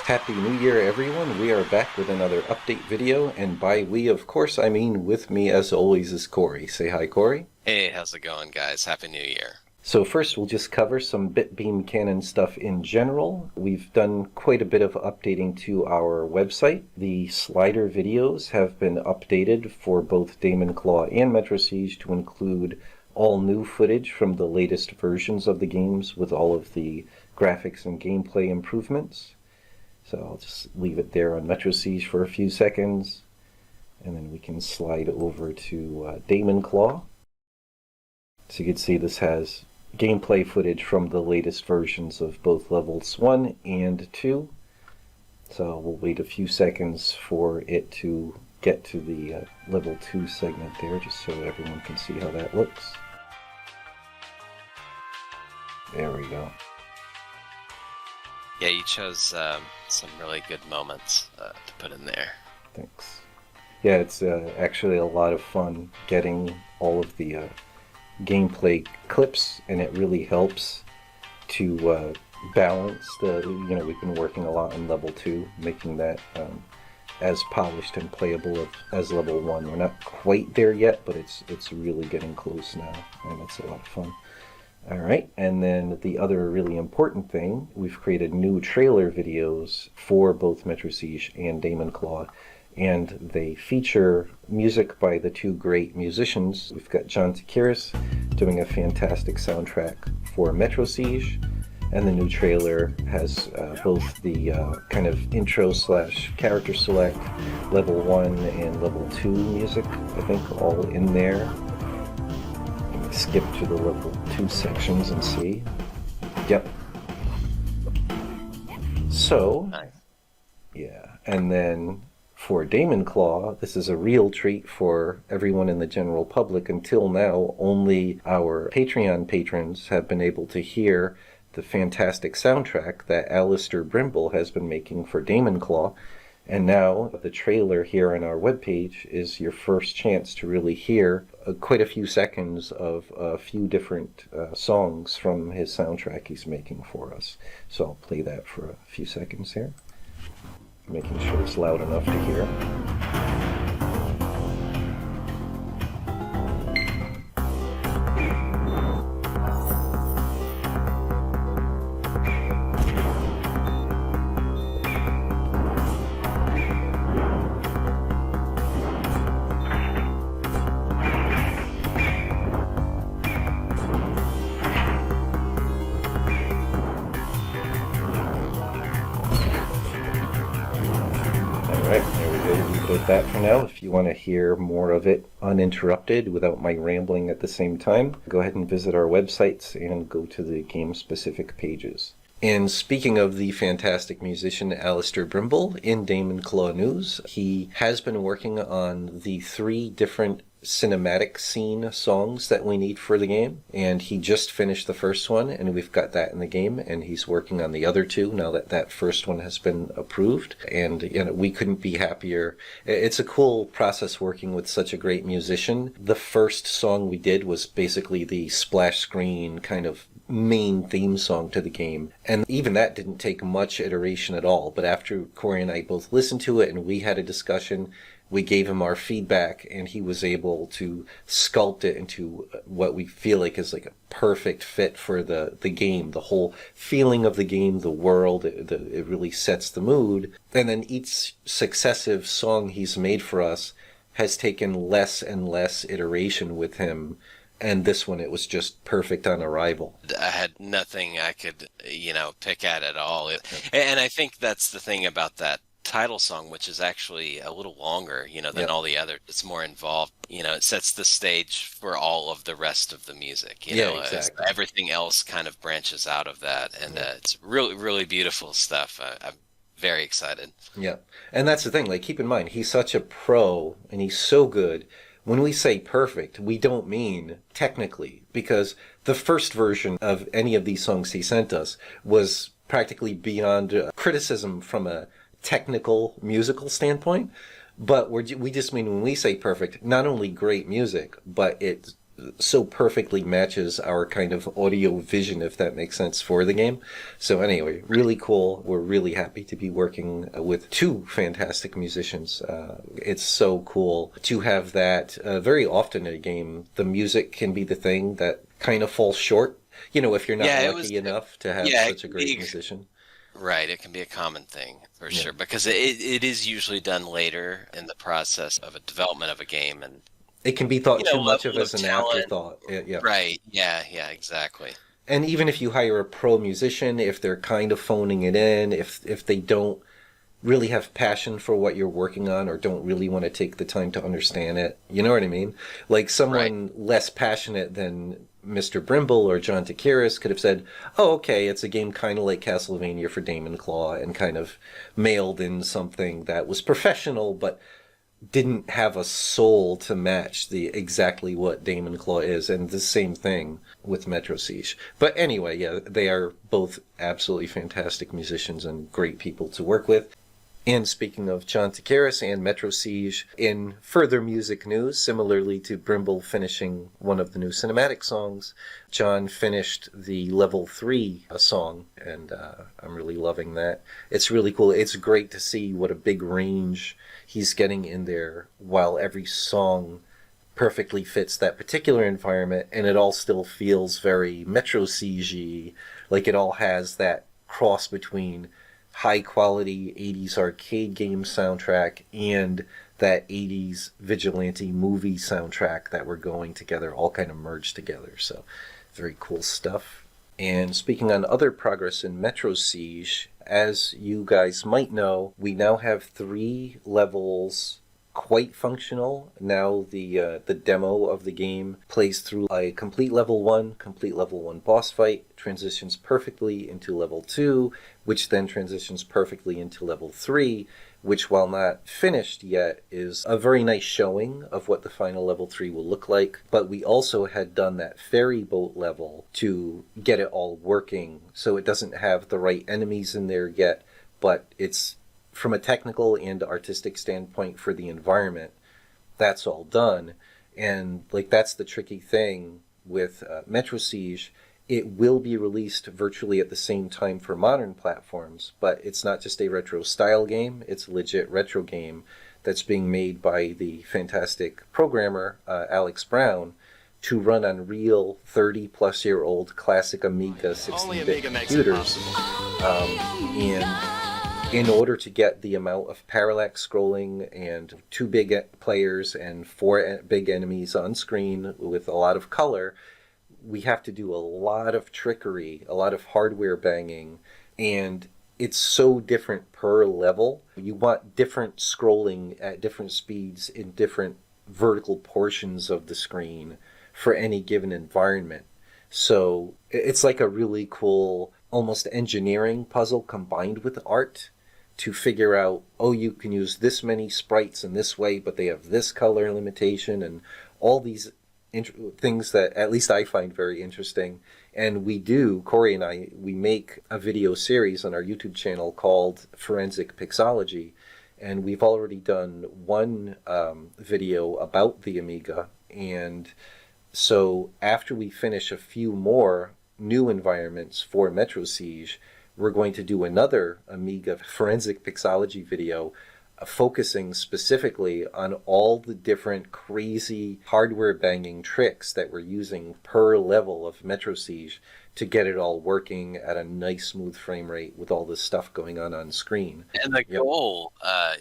Happy New Year, everyone. We are back with another update video, and by we, of course, I mean with me, as always, is Corey. Say hi, Corey. Hey, how's it going, guys? Happy New Year. So first, we'll just cover some BitBeamCannon stuff in general. We've done quite a bit of updating to our website. The slider videos have been updated for both Daemon Claw and Metro Siege to include all new footage from the latest versions of the games with all of the graphics and gameplay improvements. So I'll just leave it there on Metro Siege for a few seconds, and then we can slide over to Daemon Claw. So you can see this has gameplay footage from the latest versions of both levels 1 and 2. So we'll wait a few seconds for it to get to the level 2 segment there, just so everyone can see how that looks. There we go. Yeah, you chose some really good moments to put in there. Thanks. Yeah, it's actually a lot of fun getting all of the gameplay clips, and it really helps to balance the, we've been working a lot on level 2, making that as polished and playable as level 1. We're not quite there yet, but it's really getting close now, and it's a lot of fun. Alright, and then the other really important thing, we've created new trailer videos for both Metro Siege and Daemon Claw, and they feature music by the two great musicians. We've got John Takiris doing a fantastic soundtrack for Metro Siege, and the new trailer has both the kind of intro / character select, level 1 and level 2 music, I think, all in there. Skip to the level 2 sections and see. Yep. So, Nice. yeah, and then for Daemon Claw, this is a real treat for everyone in the general public. Until now, only our Patreon patrons have been able to hear the fantastic soundtrack that Alistair Brimble has been making for Daemon Claw. And now the trailer here on our webpage is your first chance to really hear quite a few seconds of a few different songs from his soundtrack he's making for us. So I'll play that for a few seconds here, making sure it's loud enough to hear. Alright, there we go. We put that for now. If you want to hear more of it uninterrupted without my rambling at the same time, go ahead and visit our websites and go to the game-specific pages. And speaking of the fantastic musician Alistair Brimble, in Daemon Claw news, he has been working on the 3 different cinematic scene songs that we need for the game, and he just finished the first one, and we've got that in the game, and he's working on the other 2 now that that first one has been approved. And we couldn't be happier. It's a cool process working with such a great musician. The first song we did was basically the splash screen kind of main theme song to the game, and even that didn't take much iteration at all. But after Corey and I both listened to it and we had a discussion, we gave him our feedback, and he was able to sculpt it into what we feel like is like a perfect fit for the game. The whole feeling of the game, the world, it really sets the mood. And then each successive song he's made for us has taken less and less iteration with him. And this one, it was just perfect on arrival. I had nothing I could, pick at all. And I think that's the thing about that title song, which is actually a little longer, than all the other. It's more involved. It sets the stage for all of the rest of the music. Exactly. Everything else kind of branches out of that, and it's really, really beautiful stuff. I'm very excited. Yeah, and that's the thing. Like, keep in mind, he's such a pro, and he's so good. When we say perfect, we don't mean technically, because the first version of any of these songs he sent us was practically beyond criticism from a technical musical standpoint. But we just mean, when we say perfect, not only great music, but it's so perfectly matches our kind of audio vision, if that makes sense, for the game. So anyway, really cool. We're really happy to be working with two fantastic musicians. It's so cool to have that. Very often in a game, the music can be the thing that kind of falls short. You know, if you're not Yeah, lucky enough to have yeah, it such a can great be musician. right. It can be a common thing for Yeah. sure because it is usually done later in the process of a development of a game, and It can be thought too much of level of as an talent. afterthought. Yeah. Right. Yeah. Yeah. Exactly. And even if you hire a pro musician, if they're kind of phoning it in, if they don't really have passion for what you're working on or don't really want to take the time to understand it, you know what I mean? Like Right. someone less passionate than Mr. Brimble or John Takiris could have said, "Oh, okay, it's a game kind of like Castlevania for Damon Claw," and kind of mailed in something that was professional but didn't have a soul to match the exactly what Damon Claw is, and the same thing with Metro Siege. But anyway, yeah, they are both absolutely fantastic musicians and great people to work with. And speaking of John Takiris and Metro Siege, in further music news, similarly to Brimble finishing one of the new cinematic songs, John finished the level 3 song, and I'm really loving that. It's really cool. It's great to see what a big range he's getting in there, while every song perfectly fits that particular environment, and it all still feels very Metro Siege-y, like it all has that cross between high quality 80s arcade game soundtrack and that 80s vigilante movie soundtrack that were going together, all kind of merged together. So very cool stuff. And speaking on other progress in Metro Siege, as you guys might know, we now have 3 levels quite functional. Now the demo of the game plays through a complete level 1 boss fight, transitions perfectly into level 2, which then transitions perfectly into level 3, which, while not finished yet, is a very nice showing of what the final level 3 will look like. But we also had done that ferry boat level to get it all working, so it doesn't have the right enemies in there yet, but it's, from a technical and artistic standpoint for the environment, that's all done. And like, that's the tricky thing with Metro Siege. It will be released virtually at the same time for modern platforms, but it's not just a retro style game, it's a legit retro game that's being made by the fantastic programmer Alex Brown to run on real 30-plus-year-old classic Amiga 16-bit computers. And in order to get the amount of parallax scrolling and 2 big players and 4 big enemies on screen with a lot of color, we have to do a lot of trickery, a lot of hardware banging, and it's so different per level. You want different scrolling at different speeds in different vertical portions of the screen for any given environment. So it's like a really cool, almost engineering puzzle combined with art to figure out, oh, you can use this many sprites in this way, but they have this color limitation, and all these things that at least I find very interesting. And we do, Corey and I, we make a video series on our YouTube channel called Forensic Pixology, and we've already done one video about the Amiga. And so after we finish a few more new environments for Metro Siege, we're going to do another Amiga Forensic Pixology video focusing specifically on all the different crazy hardware banging tricks that we're using per level of Metro Siege to get it all working at a nice smooth frame rate with all this stuff going on screen. And the goal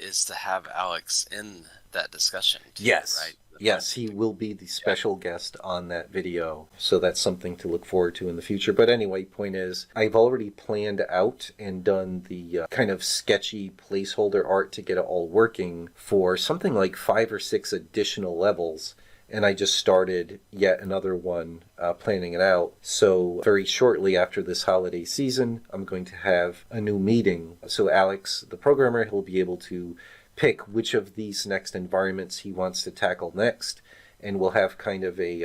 is to have Alex in that discussion too, Yes. right? Yes, he will be the special guest on that video, so that's something to look forward to in the future. But anyway, point is, I've already planned out and done the kind of sketchy placeholder art to get it all working for something like 5 or 6 additional levels, and I just started yet another one planning it out. So very shortly after this holiday season, I'm going to have a new meeting. So Alex, the programmer, he'll be able to pick which of these next environments he wants to tackle next, and we'll have kind of a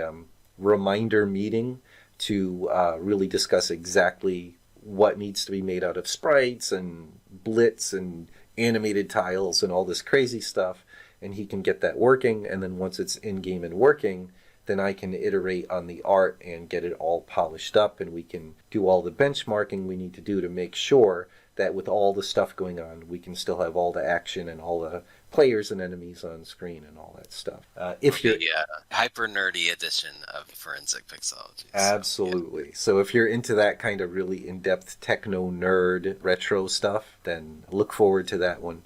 reminder meeting to really discuss exactly what needs to be made out of sprites and blitz and animated tiles and all this crazy stuff, and he can get that working. And then once it's in game and working, then I can iterate on the art and get it all polished up, and we can do all the benchmarking we need to do to make sure that with all the stuff going on, we can still have all the action and all the players and enemies on screen and all that stuff. If you're hyper nerdy edition of forensic pixology. Absolutely. So if you're into that kind of really in-depth techno nerd retro stuff, then look forward to that one.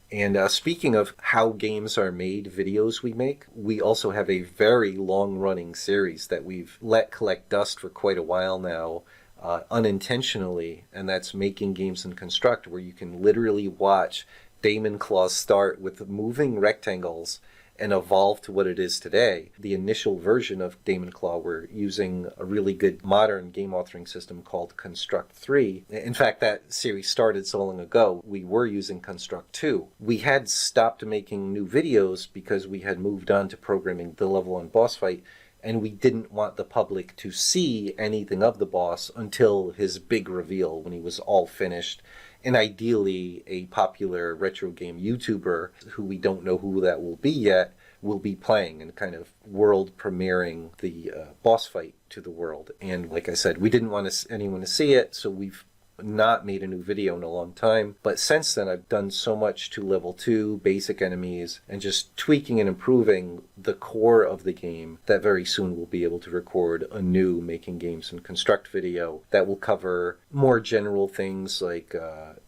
And speaking of how games are made, videos we make, we also have a very long-running series that we've let collect dust for quite a while now, unintentionally, and that's Making Games in Construct, where you can literally watch Damon Claw start with moving rectangles and evolve to what it is today. The initial version of Damon Claw, we're using a really good modern game authoring system called Construct 3. In fact, that series started so long ago, we were using Construct 2. We had stopped making new videos because we had moved on to programming the level on boss fight, and we didn't want the public to see anything of the boss until his big reveal when he was all finished. And ideally, a popular retro game YouTuber, who we don't know who that will be yet, will be playing and kind of world premiering the boss fight to the world. And like I said, we didn't want anyone to see it, so we've not made a new video in a long time. But since then, I've done so much to level 2, basic enemies, and just tweaking and improving the core of the game that very soon we'll be able to record a new Making Games and Construct video that will cover more general things like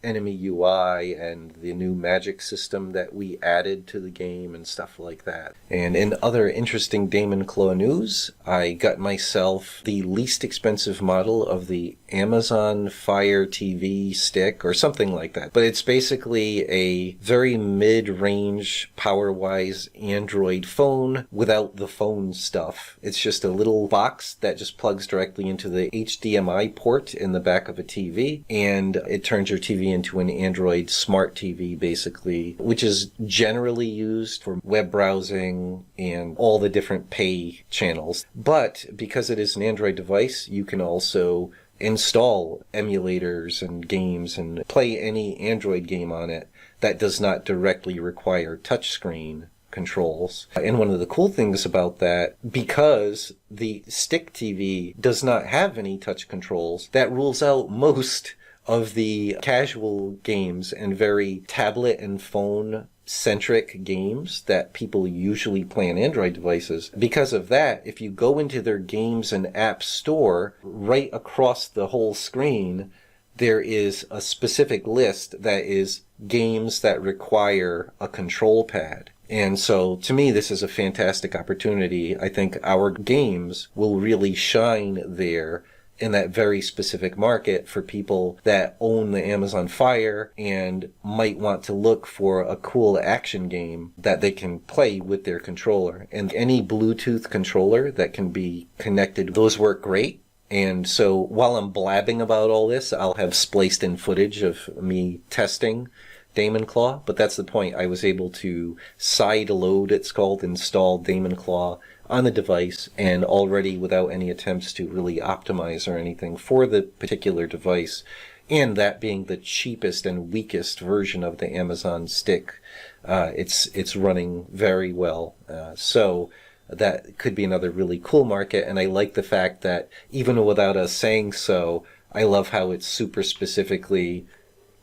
enemy UI and the new magic system that we added to the game and stuff like that. And in other interesting Damon Claw news, I got myself the least expensive model of the Amazon Fire TV stick or something like that. But it's basically a very mid-range power-wise Android phone without the phone stuff. It's just a little box that just plugs directly into the HDMI port in the back of a TV, and it turns your TV into an Android smart TV basically, which is generally used for web browsing and all the different pay channels. But because it is an Android device, you can also install emulators and games and play any Android game on it that does not directly require touchscreen controls. And one of the cool things about that, because the stick TV does not have any touch controls, that rules out most of the casual games and very tablet and phone centric games that people usually play on Android devices. Because of that, if you go into their games and app store, right across the whole screen, there is a specific list that is games that require a control pad. And so, to me, this is a fantastic opportunity. I think our games will really shine there in that very specific market for people that own the Amazon Fire and might want to look for a cool action game that they can play with their controller. And any Bluetooth controller that can be connected, those work great. And so while I'm blabbing about all this, I'll have spliced in footage of me testing Damon Claw, but that's the point. I was able to side load, it's called, install Damon Claw on the device, and already without any attempts to really optimize or anything for the particular device, and that being the cheapest and weakest version of the Amazon stick, it's running very well. So that could be another really cool market, and I like the fact that even without us saying so, I love how it's super specifically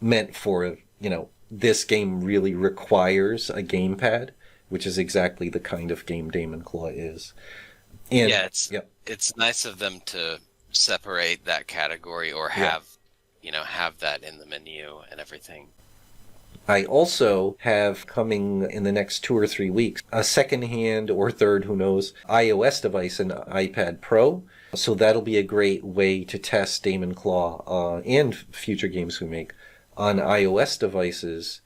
meant for, this game really requires a gamepad, which is exactly the kind of game Damon Claw is. And, yeah, it's nice of them to separate that category or have that in the menu and everything. I also have coming in the next 2 or 3 weeks a second-hand or third, who knows, iOS device, an iPad Pro. So that'll be a great way to test Damon Claw and future games we make on iOS devices.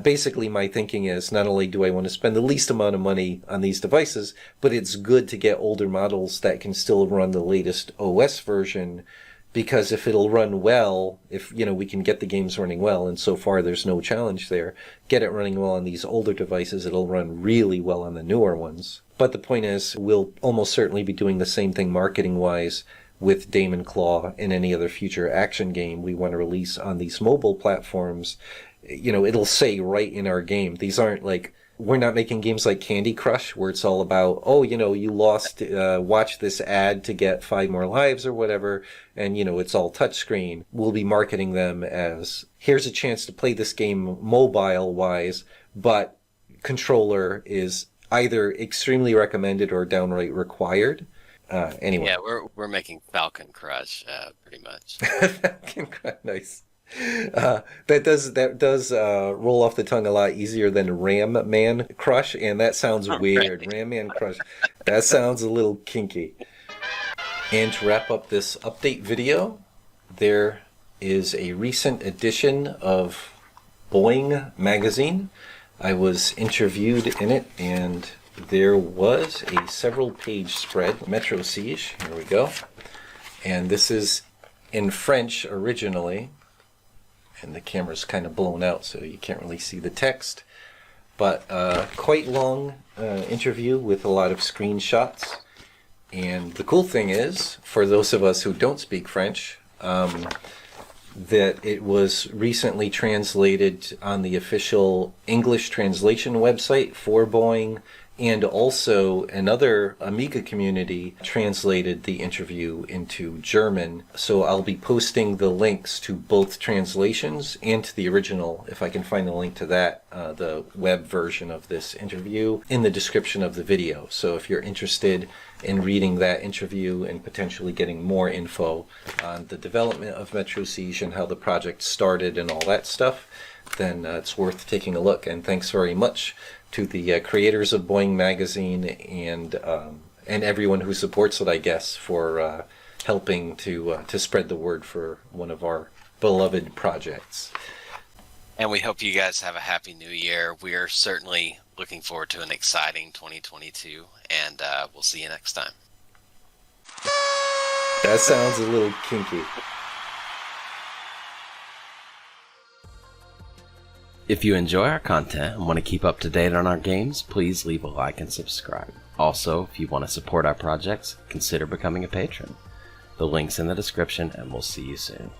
Basically, my thinking is not only do I want to spend the least amount of money on these devices, but it's good to get older models that can still run the latest OS version, because if it'll run well, if we can get the games running well, and so far there's no challenge there, get it running well on these older devices, it'll run really well on the newer ones. But the point is, we'll almost certainly be doing the same thing marketing-wise with Damon Claw and any other future action game we want to release on these mobile platforms. It'll say right in our game, these aren't like we're not making games like Candy Crush where it's all about, oh, you lost, watch this ad to get 5 more lives or whatever, and, it's all touchscreen. We'll be marketing them as, here's a chance to play this game mobile-wise, but controller is either extremely recommended or downright required. Anyway. Yeah, we're making Falcon Crush, pretty much. Falcon Crush, nice. That does roll off the tongue a lot easier than Ram Man Crush, and that sounds weird. Right. Ram Man Crush, that sounds a little kinky. And to wrap up this update video, there is a recent edition of Boing magazine. I was interviewed in it, and there was a several-page spread, Metro Siege. Here we go. And this is in French originally. And the camera's kind of blown out, so you can't really see the text. But quite long interview with a lot of screenshots. And the cool thing is, for those of us who don't speak French, that it was recently translated on the official English translation website for Boing, and also another Amiga community translated the interview into German. So I'll be posting the links to both translations and to the original, if I can find the link to that, the web version of this interview, in the description of the video. So if you're interested in reading that interview and potentially getting more info on the development of Metro Siege and how the project started and all that stuff, then it's worth taking a look. And thanks very much to the creators of Boing magazine and everyone who supports it, I guess, for helping to spread the word for one of our beloved projects. And we hope you guys have a happy new year. We are certainly looking forward to an exciting 2022, and we'll see you next time. That sounds a little kinky. If you enjoy our content and want to keep up to date on our games, please leave a like and subscribe. Also, if you want to support our projects, consider becoming a patron. The link's in the description, and we'll see you soon.